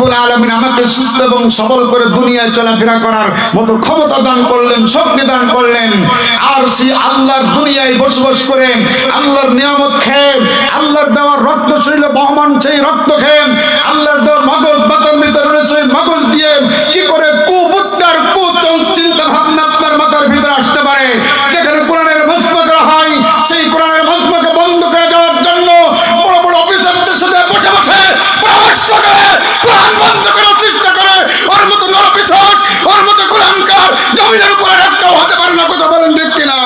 রব্বুল আলামিন আমাকে সুস্থ এবং সবল করে দুনিয়ায় চলাফেরা করার মতো ক্ষমতা দান করলেন, শক্তি দান করলেন। আর সেই আল্লাহর দুনিয়ায় বসবাস করে আল্লাহর নিয়ামত খেয়ে, আল্লাহর দেওয়ার রক্ত শরীরে বহমান সেই রক্ত খেয়ে, আল্লাহর দেওয়ার মগজ বাতার ভিতরে রয়েছে মগজ দিয়ে কি করে কুবুদ্ধার চিন্তা ভাবনা আপনার মাথার ভিতরে আসতে পারে? যেখানে কোরআনের মজমা করা হয়, সেই কোরআনের মজমাকে বন্ধ করে দেওয়ার জন্য বড় বড় অফিসারদের সাথে বসে বসে পরামর্শ করে কোরআন বন্ধ করার চেষ্টা করে। ওর মতো নরপিশাচ, ওর মতো কোরআনকার জমিনের উপরে একটাও হতে পারে না। কথা বলেন ঠিক কিনা?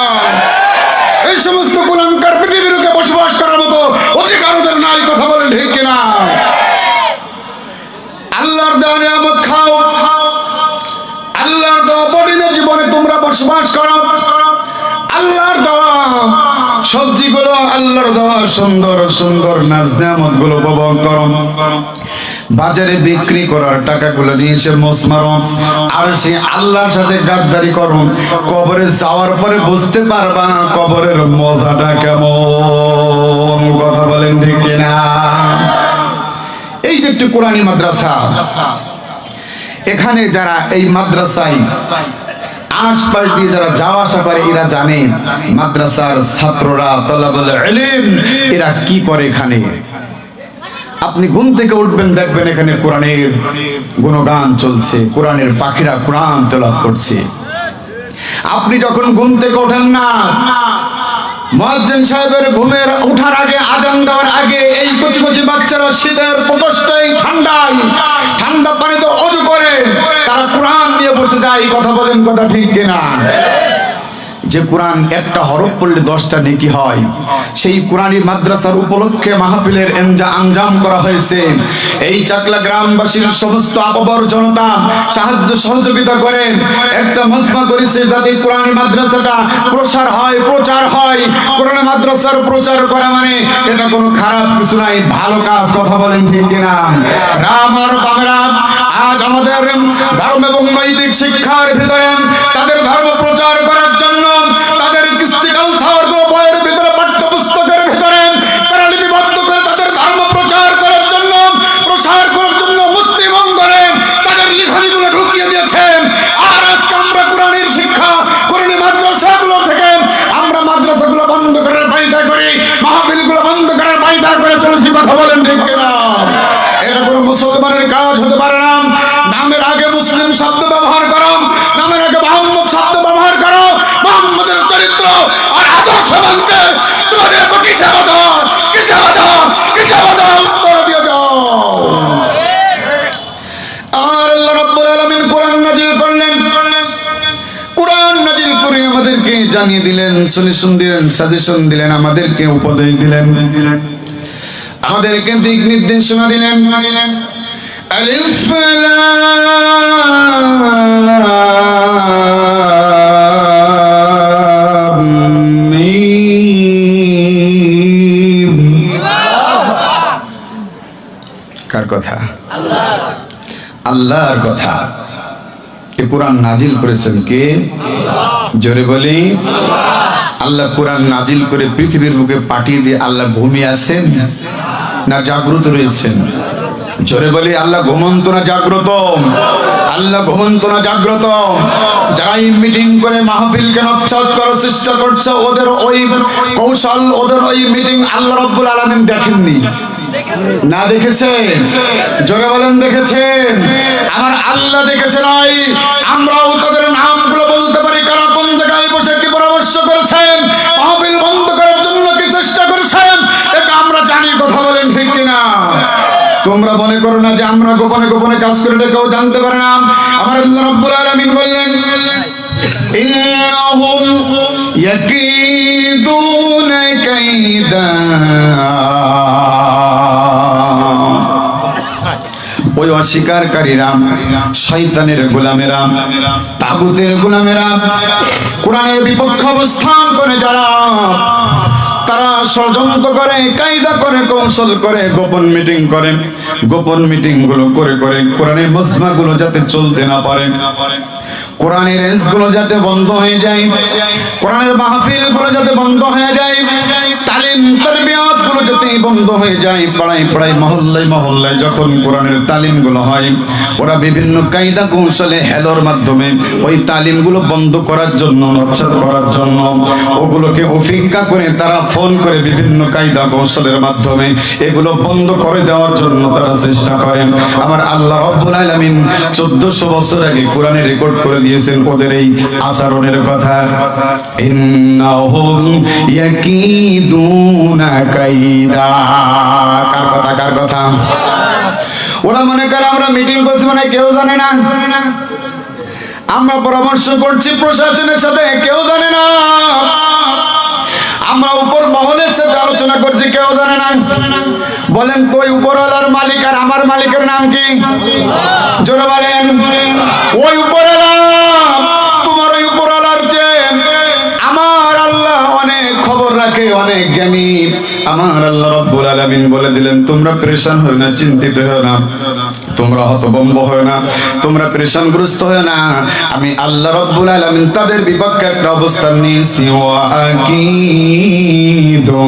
এই সমস্ত কোরআনকার পৃথিবীর বুকে বসবাস করার মতো অধিকার ওদের নাই। কথা বলেন ঠিক কিনা? আল্লাহর দেওয়া নিয়ামত খাও, আল্লাহর দেওয়া বডিনে জীবনে তোমরা বসবাস করো। আল্লাহর দেওয়া সবজিগুলো, আল্লাহর দেওয়া সুন্দর সুন্দর নাজ নিয়ামত গুলো উপভোগ করো। বাজারে বিক্রি করার টাকাগুলো নিয়ে এসে মোজ মারো, আর সেই আল্লাহর সাথে গাদ্দারি করো। কবরে যাওয়ার পরে বুঝতে পারবা কবরের মজাটা কেমন। কথা বলেন ঠিক কিনা? এই যে একটি কোরআনী মাদ্রাসা, এখানে যারা এই মাদ্রাসায় আশপাশ দিয়ে যারা যাওয়া আসা করে এরা জানে মাদ্রাসার ছাত্ররা, তলাবুল ইলম, এরা কি করে। এখানে আপনি ঘুম থেকে উঠবেন, দেখবেন এখানে কোরআনের গুণগান চলছে, কোরআনের পাখিরা কোরআন তেলাওয়াত করছে। আপনি যখন ঘুম থেকে ওঠেন না, মুয়াজ্জিন সাহেবের ঘুমের ওঠার আগে, আজান দেওয়ার আগে এই কচি কচি বাচ্চারা শীতের প্রকোষ্ঠে ঠান্ডায় ঠান্ডা পানিতে ওযু করে তারা কোরআন নিয়ে বসে যায়। কথা বলেন, কথা ঠিক কিনা? যে কোরআন একটা হরফ পড়লে 10টা নেকি হয়, সেই কোরআনী মাদ্রাসার উপলক্ষে মাহফিলের আঞ্জাম করা হয়েছে। এই চাকলা গ্রামবাসীর সমস্ত আপাবর জনতা সাহায্য সহযোগিতা করেন, একটা মজমা করেছে যাতে কোরআনী মাদ্রাসাটা প্রসার হয়, প্রচার হয়। কোরআনী মাদ্রাসার প্রচার করা মানে এটা কোনো খারাপ কিছু নাই, ভালো কাজ। কথা বলেন ঠিক কিনা? রাম আর বামেরা আজ আমাদের ধর্ম এবং নৈতিক শিক্ষার ভিতরে তাদের ধর্ম প্রচার করার জন্য তাদের কৃষ্টি কালচার বইয়ের ভিতরে, পাঠ্যপুস্তকের ভিতরে তারা লিপিবদ্ধ করে তাদের ধর্ম প্রচার করার জন্য, প্রসার করার জন্য মুসলিম অঙ্গনে তাদের লিখনিগুলো ঢুকিয়ে দিয়েছেন। আর আজকে আমরা কোরআনের শিক্ষা, কোরআনী মাদ্রাসাগুলো থেকে আমরা মাদ্রাসাগুলো বন্ধ করার বাইদা করি, মাহফিলগুলো বন্ধ করার বাইদা করে চলেছি। কথা বলেন ঠিক কিনা? এটা কোনো মুসলমানের কাজ হতে পারে না। নামের আগে মুসলিম শব্দ ব্যবহার করো, নামের আগে মুহাম্মদ শব্দ ব্যবহার করো। মুহাম্মদের চরিত্র আর আদর্শ মানতে তোমাদের এত কিসে বাধা, কিসে বাধা, কিসে বাধা? উত্তর দিয়ে যাও। আর আল্লাহ রাব্বুল আলামিন কোরআন নাজিল করলেন, কোরআন নাজিল করে আমাদেরকে জানিয়ে দিলেন, সলিউশন দিলেন, সাজেশন দিলেন, আমাদেরকে উপদেশ দিলেন, আমাদেরকে দিক নির্দেশনা দিলেন। আলিফ লাম মিম। কার কথা? আল্লাহর কথা। এই কোরআন নাজিল করেছেন কে? জোরে বলি। আল্লাহ কোরআন নাজিল করে পৃথিবীর বুকে পাঠিয়ে দিয়ে আল্লাহ ঘুমিয়ে আছেন না জাগ্রত রয়েছেন? জোরে বলি। আল্লাহ ঘুমন্ত না জাগ্রত? আল্লাহ ঘুমন্ত না জাগ্রত? যারা এই মিটিং করে মাহফিলকে নস্যাৎ করার চেষ্টা করছে, ওদের ওই কৌশল, ওদের ওই মিটিং আল্লাহ রাব্বুল আলামিন দেখেননি না? দেখেছেন? জোরে বলেন, দেখেছেন? আমার আল্লাহ দেখেছে নয়, আমরাও তাদের নামগুলো বলতে পারি। কারা কোন জায়গায় বসে কি পরামর্শ করেছেন, মাহফিল বন্ধ করার জন্য কি চেষ্টা করেছেন, এটা আমরা জানি। কথা বলেন ঠিক কিনা? তোমরা মনে করো না যে আমরা গোপনে গোপনে কাজ করে এটা কেউ জানতে পারে না। আমার আল্লাহ রাব্বুল আলামিন বললেন, ইন্নাহুম ইয়াকিদুনা কাইদা। ওই অস্বীকারীরা, শয়তানের গোলামেরা, তাগুতের গোলামেরা, কোরআনের বিপক্ষে অবস্থান করে যারা, তারা ষড়যন্ত্র করে, কায়দা করে, কৌশল করে, গোপন মিটিং করে। গোপন মিটিং গুলো করে করে কোরআনের মজমা গুলো যাতে চলতে না পারে, কোরআনের রেসগুলো যাতে বন্ধ হয়ে যায়, কোরআনের মাহফিল গুলো যাতে বন্ধ হয়ে যায়, তালিম তারবিয়াত গুলো যাতে বন্ধ হয়ে যায়, পাড়ায় পাড়ায় মহল্লায় মহল্লায় যখন কোরআনের তালিম গুলো হয়, ওরা বিভিন্ন কায়দা কৌশলে হেলোর মাধ্যমে ওই তালিম গুলো বন্ধ করার জন্য, নচ্ছাদ করার জন্য, ওগুলোকে উপেক্ষা করে তারা ফোন করে বিভিন্ন কায়দা কৌশলের মাধ্যমে এগুলো বন্ধ করে দেওয়ার জন্য তারা চেষ্টা করেন। আমার আল্লাহ রাব্বুল আলামিন 1400 বছর আগে কোরআনে রেকর্ড করে দিয়েছেন ওদের এই আচরণের কথা। ইন্নাহুম ইয়াকিদুনা কাইদা। কার কথা? কার কথা? ওরা মনে করে আমরা মিটিং করছি মানে কেউ জানে না, আমরা পরামর্শ করছি প্রশাসনের সাথে, কেউ জানে না, আমরা উপর মহলের সাথে আলোচনা করছি, কেউ জানে না। বলেন তো ওই উপরওয়ালার মালিক আর আমার মালিকের নাম কি? জোরে বলেন। ওই উপরওয়ালা, তোমার ওই উপরওয়ালার চেয়ে আমার আল্লাহ অনেক খবর রাখে, অনেক জ্ঞানী। আমার আল্লাহ রাব্বুল আলামিন বলে দিলেন, তোমরা পেরেশান হও না, চিন্তিত হও না, তোমরা হতভম্ব হও না, তোমরা পেরেশানগ্রস্ত হও না। আমি আল্লাহ রাব্বুল আলামিন তাদের বিপক্ষে একটা অবস্থান নিয়েছি। ওয়া আকিদু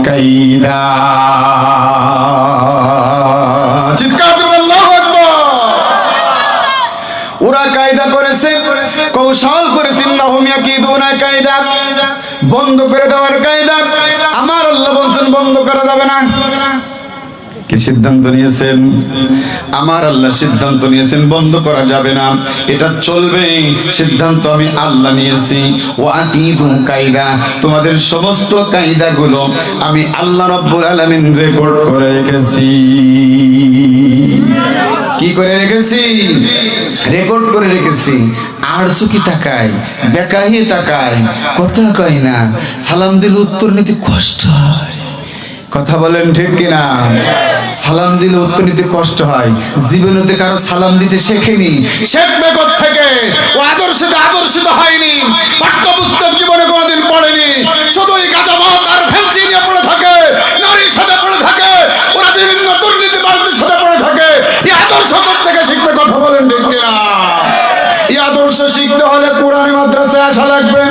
কাইদা। চিৎকার করে আল্লাহু আকবার। ওরা কায়দা করেছে, কৌশল করেছে, ইন্নাহুম ইয়াকিদুনা কায়দা, বন্ধ করে দেওয়ার কায়দা। আমার আল্লাহ বলছেন বন্ধ করা যাবে না। কি সিদ্ধান্ত নিয়েছেন? আমার আল্লাহ সিদ্ধান্ত নিয়েছেন বন্ধ করা যাবে না, এটা চলবে। সিদ্ধান্ত আমি আল্লাহ নিয়েছি। ও আকিদু কায়দা, তোমাদের সমস্ত কায়দাগুলো আমি আল্লাহ রাব্বুল আলামিন রেকর্ড করে রেখেছি। কি করে রেখেছি? রেকর্ড করে রেখেছি। আর সুকি তাকায়, বেকাহি তাকায়, কথা কয় না, সালাম দিলে উত্তর নিতে কষ্ট হয়। কথা বলেন ঠিক কিনা? সালাম দিলে উত্তর নিতে কষ্ট হয়। জীবনেতে কারো সালাম দিতে শেখেনি, শিখবে কোত্থেকে? ও আদর্শিত হয়নি, পাঠ্যপুস্তক জীবনে কোনোদিন পড়েনি, শুধুই গাঁজাবাজ আর ফেন্সি নিয়ে পড়ে থাকে, নারীর সাথে পড়ে থাকে, ওরা বিভিন্ন দুর্নীতিবাজদের সাথে পড়ে থাকে। এই আদর্শ কোত্থেকে শিখবে? কথা বলেন ঠিক কিনা? এই আদর্শ শিখতে হলে কোরআন মাদ্রাসায় আসা লাগবে।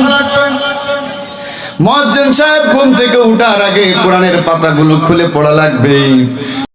মুয়াজ্জিন সাহেব ঘুম থেকে উঠার আগে কোরআনের পাতাগুলো খুলে পড়া লাগবে।